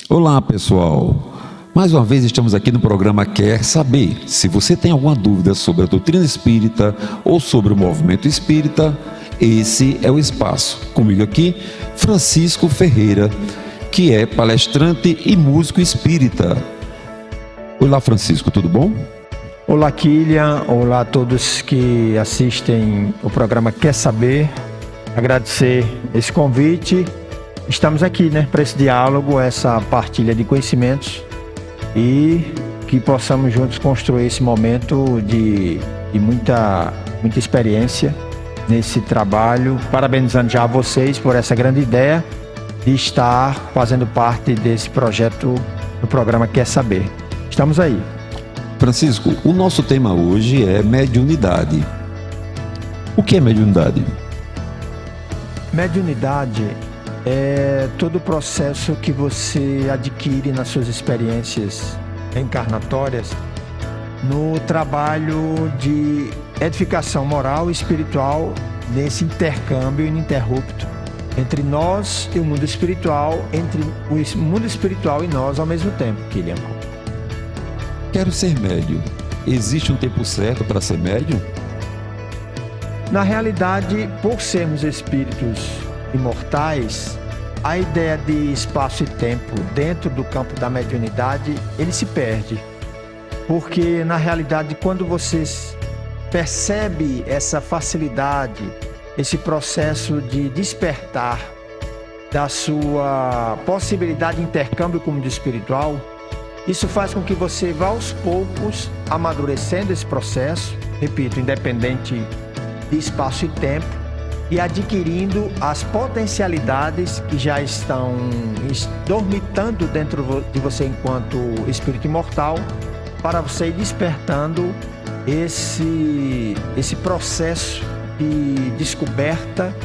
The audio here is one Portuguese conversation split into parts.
Olá, pessoal. Mais uma vez estamos aqui no programa Quer Saber. Se você tem alguma dúvida sobre a doutrina espírita ou sobre o movimento espírita, esse é o espaço. Comigo aqui, Francisco Ferreira, que é palestrante e músico espírita. Olá, Francisco, tudo bom? Olá, Kilian. Olá a todos que assistem o programa Quer Saber. Agradecer esse convite. Estamos aqui, para esse diálogo, essa partilha de conhecimentos e que possamos juntos construir esse momento de muita experiência nesse trabalho. Parabenizando já a vocês por essa grande ideia de estar fazendo parte desse projeto do programa Quer Saber. Estamos aí. Francisco, o nosso tema hoje é mediunidade. O que é mediunidade? Mediunidade é todo o processo que você adquire nas suas experiências reencarnatórias no trabalho de edificação moral e espiritual, nesse intercâmbio ininterrupto entre nós e o mundo espiritual, entre o mundo espiritual e nós ao mesmo tempo, Kilian. Quero ser médium. Existe um tempo certo para ser médium? Na realidade, por sermos espíritos imortais, a ideia de espaço e tempo dentro do campo da mediunidade, ele se perde. Porque, na realidade, quando você percebe essa facilidade, esse processo de despertar da sua possibilidade de intercâmbio com o mundo espiritual, isso faz com que você vá aos poucos amadurecendo esse processo, repito, independente de espaço e tempo, e adquirindo as potencialidades que já estão dormitando dentro de você enquanto espírito imortal, para você ir despertando esse processo de descoberta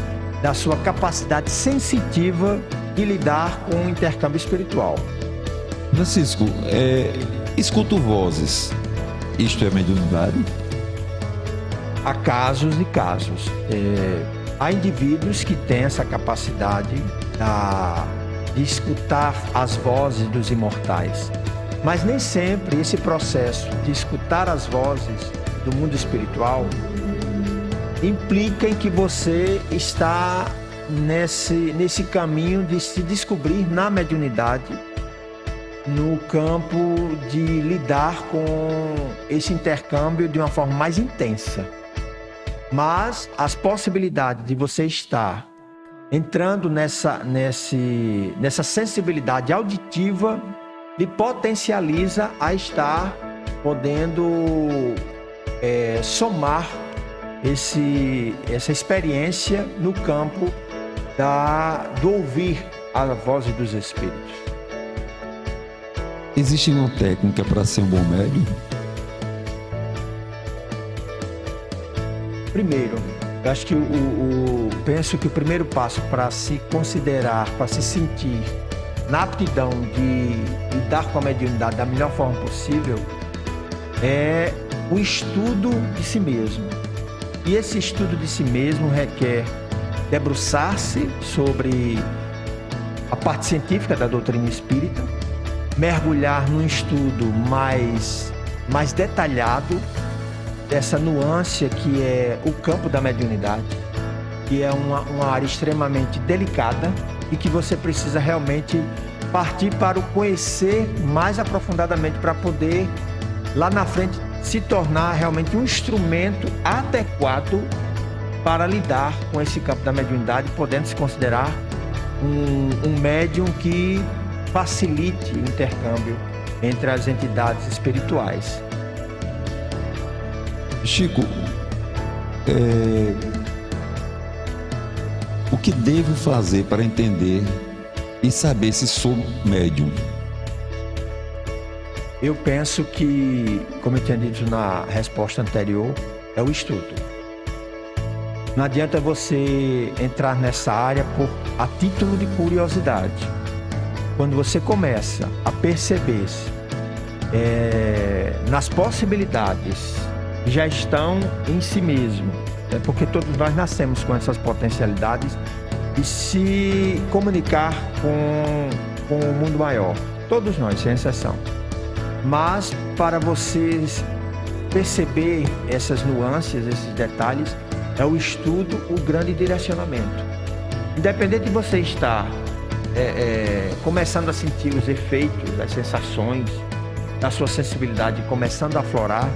da sua capacidade sensitiva de lidar com o intercâmbio espiritual. Francisco, escuto vozes. Isto é mediunidade? Há casos e casos. Há indivíduos que têm essa capacidade de escutar as vozes dos imortais. Mas nem sempre esse processo de escutar as vozes do mundo espiritual implica em que você está nesse caminho de se descobrir na mediunidade, no campo de lidar com esse intercâmbio de uma forma mais intensa. Mas as possibilidades de você estar entrando nessa sensibilidade auditiva lhe potencializa a estar podendo somar essa experiência no campo do ouvir a voz dos espíritos. Existe uma técnica para ser um bom médium? Primeiro, eu acho que penso que o primeiro passo para se considerar, para se sentir na aptidão de lidar com a mediunidade da melhor forma possível é o estudo de si mesmo. E esse estudo de si mesmo requer debruçar-se sobre a parte científica da doutrina espírita, mergulhar num estudo mais detalhado dessa nuance que é o campo da mediunidade, que é uma área extremamente delicada e que você precisa realmente partir para o conhecer mais aprofundadamente para poder, lá na frente, se tornar realmente um instrumento adequado para lidar com esse campo da mediunidade, podendo se considerar um médium que facilite o intercâmbio entre as entidades espirituais. Chico, o que devo fazer para entender e saber se sou médium? Eu penso que, como eu tinha dito na resposta anterior, é o estudo. Não adianta você entrar nessa área a título de curiosidade. Quando você começa a perceber-se nas possibilidades que já estão em si mesmo, porque todos nós nascemos com essas potencialidades, e se comunicar com com o mundo maior. Todos nós, sem exceção. Mas para vocês perceber essas nuances, esses detalhes, é o estudo, o grande direcionamento. Independente de você estar começando a sentir os efeitos, as sensações da sua sensibilidade começando a aflorar,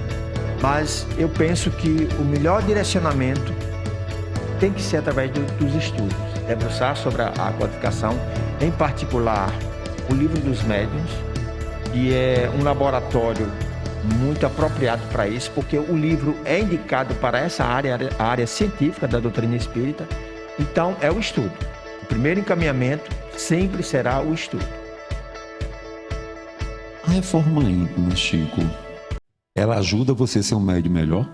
mas eu penso que o melhor direcionamento tem que ser através dos estudos, debruçar sobre a codificação, em particular o Livro dos Médiuns, que é um laboratório muito apropriado para isso, porque o livro é indicado para essa área, a área científica da doutrina espírita. Então é o estudo. O primeiro encaminhamento sempre será o estudo. A reforma íntima, Chico, ela ajuda você a ser um médium melhor?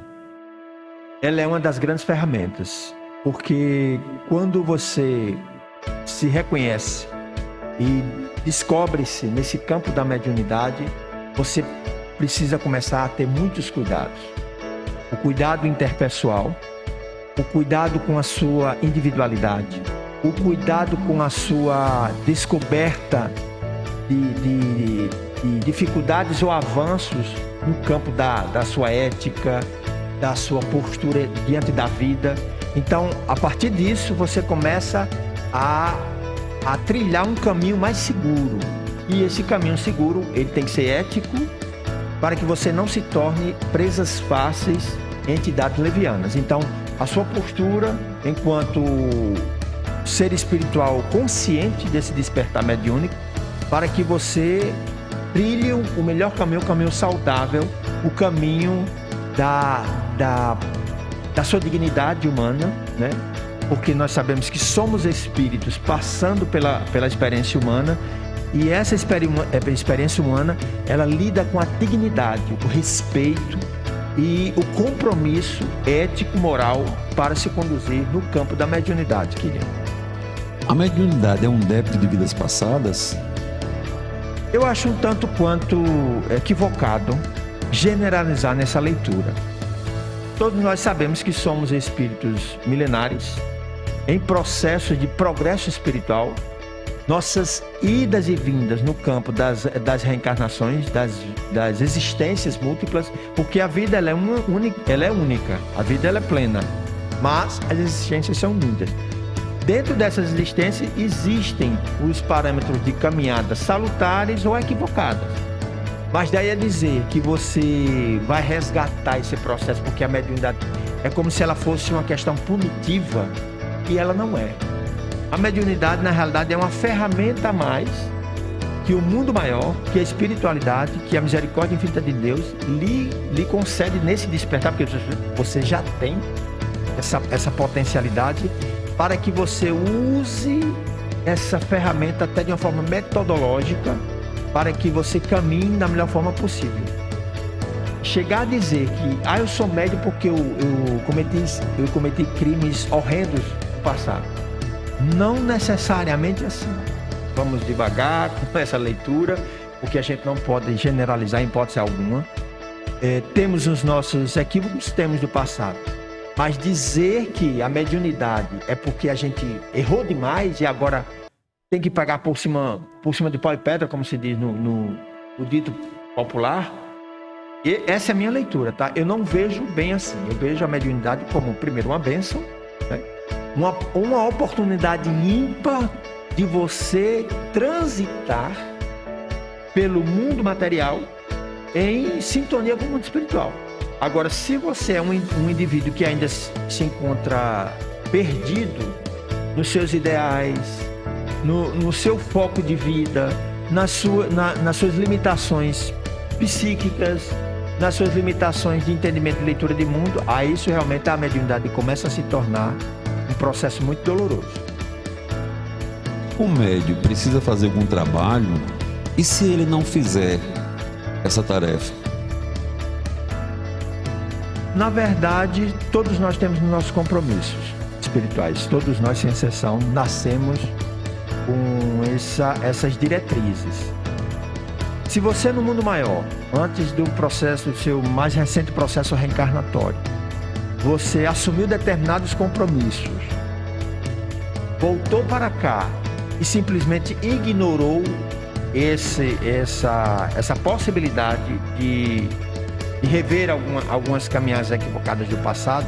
Ela é uma das grandes ferramentas, porque quando você se reconhece e descobre-se nesse campo da mediunidade, você precisa começar a ter muitos cuidados. O cuidado interpessoal, o cuidado com a sua individualidade, o cuidado com a sua descoberta de dificuldades ou avanços no campo da sua ética, da sua postura diante da vida. Então, a partir disso, você começa a trilhar um caminho mais seguro. E esse caminho seguro, ele tem que ser ético, para que você não se torne presas fáceis em entidades levianas. Então, a sua postura, enquanto ser espiritual consciente desse despertar mediúnico, para que você trilhe o melhor caminho, o caminho saudável, o caminho da sua dignidade humana, né? Porque nós sabemos que somos espíritos passando pela experiência humana, e essa experiência humana, ela lida com a dignidade, o respeito e o compromisso ético-moral para se conduzir no campo da mediunidade, querido. A mediunidade é um débito de vidas passadas? Eu acho um tanto quanto equivocado generalizar nessa leitura. Todos nós sabemos que somos espíritos milenares, em processo de progresso espiritual. Nossas idas e vindas no campo das reencarnações, das existências múltiplas, porque a vida ela é única, a vida ela é plena, mas as existências são muitas. Dentro dessas existências existem os parâmetros de caminhadas salutares ou equivocadas. Mas daí a dizer que você vai resgatar esse processo, porque a mediunidade é como se ela fosse uma questão punitiva, e ela não é. A mediunidade, na realidade, é uma ferramenta a mais que o mundo maior, que a espiritualidade, que a misericórdia infinita de Deus lhe concede nesse despertar, porque você já tem essa potencialidade, para que você use essa ferramenta até de uma forma metodológica, para que você caminhe da melhor forma possível. Chegar a dizer que eu sou médium porque eu cometi crimes horrendos no passado. Não necessariamente assim. Vamos devagar com essa leitura, porque a gente não pode generalizar em hipótese alguma. Temos os nossos equívocos, temos do passado. Mas dizer que a mediunidade é porque a gente errou demais e agora tem que pagar por cima de pau e pedra, como se diz no dito popular, e essa é a minha leitura, tá? Eu não vejo bem assim. Eu vejo a mediunidade como, primeiro, uma bênção, né? Uma oportunidade ímpar de você transitar pelo mundo material em sintonia com o mundo espiritual. Agora, se você é um indivíduo que ainda se encontra perdido nos seus ideais, no seu foco de vida, nas suas limitações psíquicas, nas suas limitações de entendimento e leitura de mundo, aí isso realmente a mediunidade começa a se tornar um processo muito doloroso. O médium precisa fazer algum trabalho, e se ele não fizer essa tarefa? Na verdade, todos nós temos nossos compromissos espirituais. Todos nós, sem exceção, nascemos com essas diretrizes. Se você, no mundo maior, antes do seu mais recente processo reencarnatório, você assumiu determinados compromissos, voltou para cá e simplesmente ignorou essa possibilidade de rever algumas caminhadas equivocadas do passado,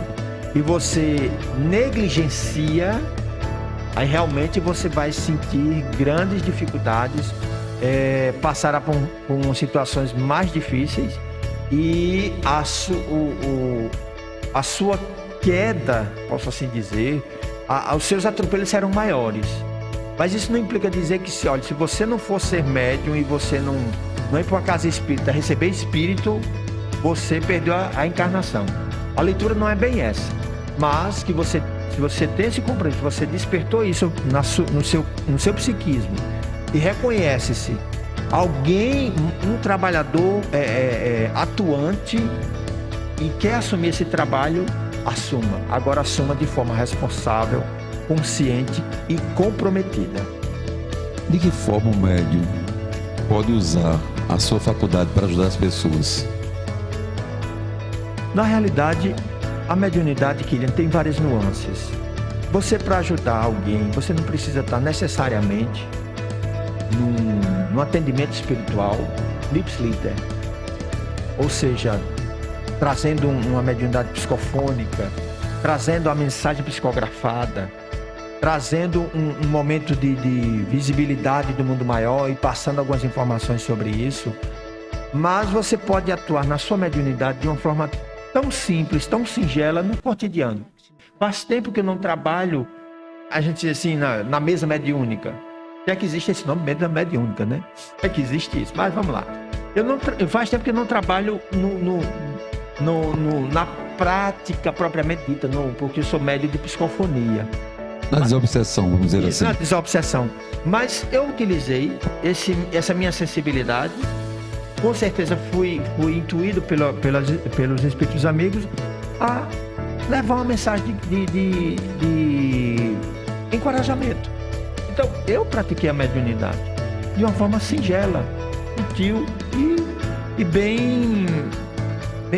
e você negligencia, aí realmente você vai sentir grandes dificuldades, passará por situações mais difíceis, e a sua queda, posso assim dizer, os seus atropelos serão maiores. Mas isso não implica dizer que, se você não for ser médium e você não ir para uma casa espírita receber espírito, você perdeu a encarnação. A leitura não é bem essa, mas que se você tem esse compromisso, você despertou isso no seu psiquismo e reconhece-se alguém, um trabalhador atuante e quer assumir esse trabalho, assuma. Agora assuma de forma responsável, consciente e comprometida. De que forma o médium pode usar a sua faculdade para ajudar as pessoas? Na realidade, a mediunidade, Kilian, tem várias nuances. Você, para ajudar alguém, você não precisa estar necessariamente num atendimento espiritual lipsliter, ou seja, trazendo uma mediunidade psicofônica, trazendo a mensagem psicografada, trazendo um momento de visibilidade do mundo maior e passando algumas informações sobre isso. Mas você pode atuar na sua mediunidade de uma forma tão simples, tão singela no cotidiano. Faz tempo que eu não trabalho, a gente diz assim, na mesa mediúnica. Já que existe esse nome, mesa mediúnica, né? É que existe isso, mas vamos lá. Faz tempo que eu não trabalho na prática propriamente dita, porque eu sou médium de psicofonia. Na desobsessão, vamos dizer assim. Na desobsessão. Mas eu utilizei essa minha sensibilidade. Com certeza fui intuído pelos espíritos amigos a levar uma mensagem de encorajamento. Então, eu pratiquei a mediunidade de uma forma singela, sutil e bem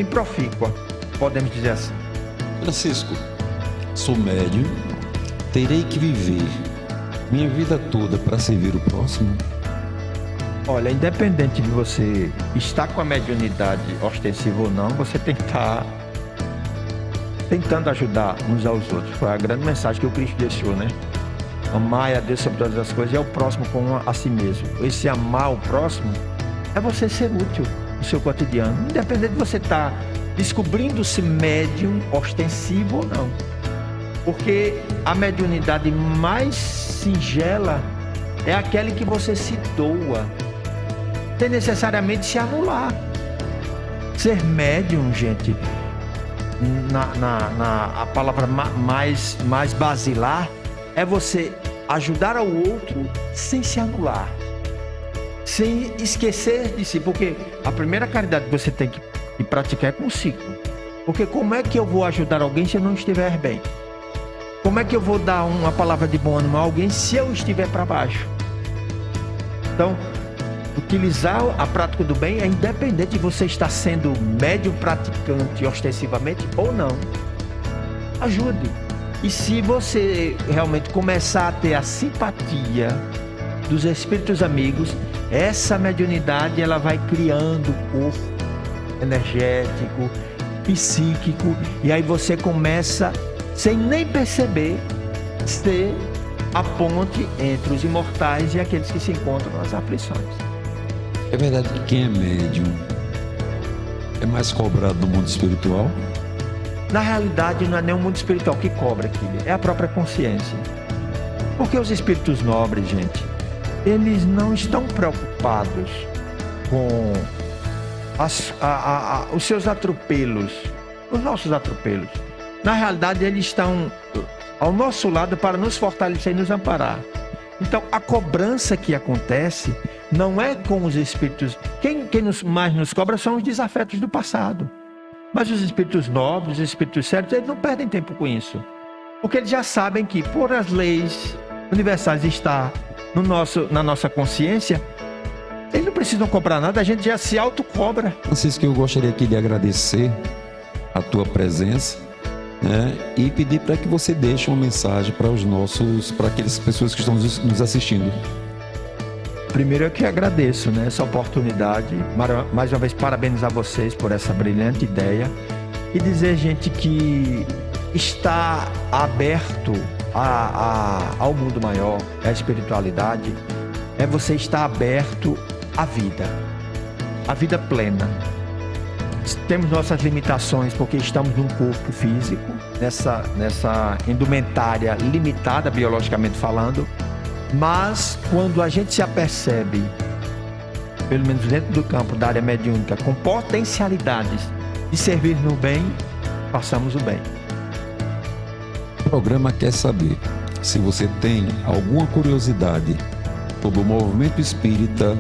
profícua, podemos dizer assim. Francisco, sou médium, terei que viver minha vida toda para servir o próximo? Olha, independente de você estar com a mediunidade ostensiva ou não, você tem que estar tentando ajudar uns aos outros. Foi a grande mensagem que o Cristo deixou, né? Amar a Deus sobre todas as coisas e ao próximo como a si mesmo. Esse amar o próximo é você ser útil no seu cotidiano, independente de você estar descobrindo-se médium ostensivo ou não. Porque a mediunidade mais singela é aquela que você se doa, sem necessariamente se anular. Ser médium, gente, a palavra mais basilar, é você ajudar ao outro sem se anular, sem esquecer de si, porque a primeira caridade que você tem que praticar é consigo. Porque como é que eu vou ajudar alguém se eu não estiver bem? Como é que eu vou dar uma palavra de bom ânimo a alguém se eu estiver para baixo? Então, utilizar a prática do bem é independente de você estar sendo médium praticante ostensivamente ou não. Ajude. E se você realmente começar a ter a simpatia dos espíritos amigos, essa mediunidade ela vai criando o corpo energético, psíquico, e aí você começa, sem nem perceber, ser a ponte entre os imortais e aqueles que se encontram nas aflições. É verdade que quem é médium é mais cobrado no mundo espiritual? Na realidade, não é nem o mundo espiritual que cobra aquilo, é a própria consciência. Porque os espíritos nobres, gente, eles não estão preocupados com os seus atropelos, os nossos atropelos. Na realidade, eles estão ao nosso lado para nos fortalecer e nos amparar. Então, a cobrança que acontece não é com os espíritos. Quem mais nos cobra são os desafetos do passado. Mas os espíritos nobres, os espíritos sérios, eles não perdem tempo com isso. Porque eles já sabem que, por as leis universais estar na nossa consciência, eles não precisam cobrar nada, a gente já se autocobra. Francisco, eu gostaria aqui de agradecer a tua presença né? E pedir para que você deixe uma mensagem para aquelas pessoas que estão nos assistindo. Primeiro eu que agradeço, né, essa oportunidade. Mais uma vez, parabéns a vocês por essa brilhante ideia. E dizer, gente, que está aberto ao mundo maior, à espiritualidade, é você estar aberto à vida plena. Temos nossas limitações porque estamos num corpo físico, nessa indumentária limitada, biologicamente falando, mas quando a gente se apercebe, pelo menos dentro do campo da área mediúnica, com potencialidades de servir no bem, façamos o bem. O programa quer saber se você tem alguma curiosidade sobre o movimento espírita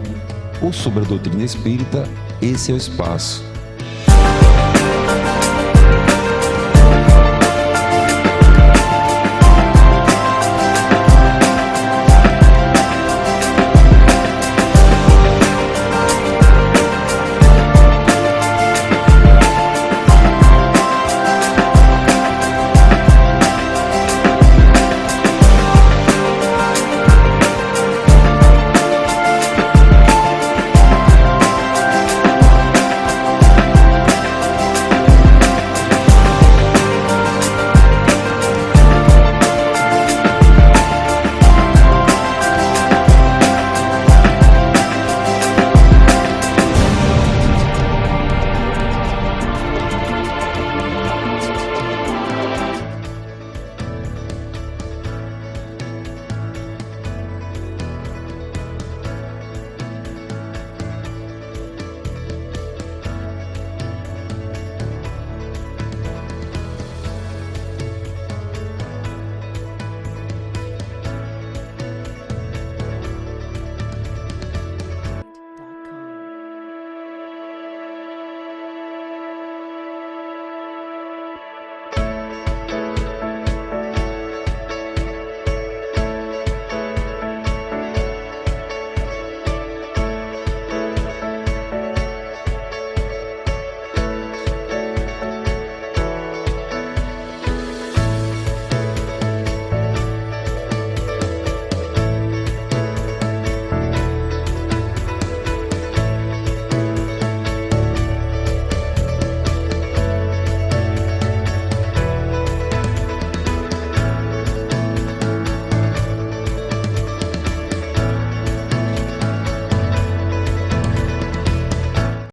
ou sobre a doutrina espírita. Esse é o espaço.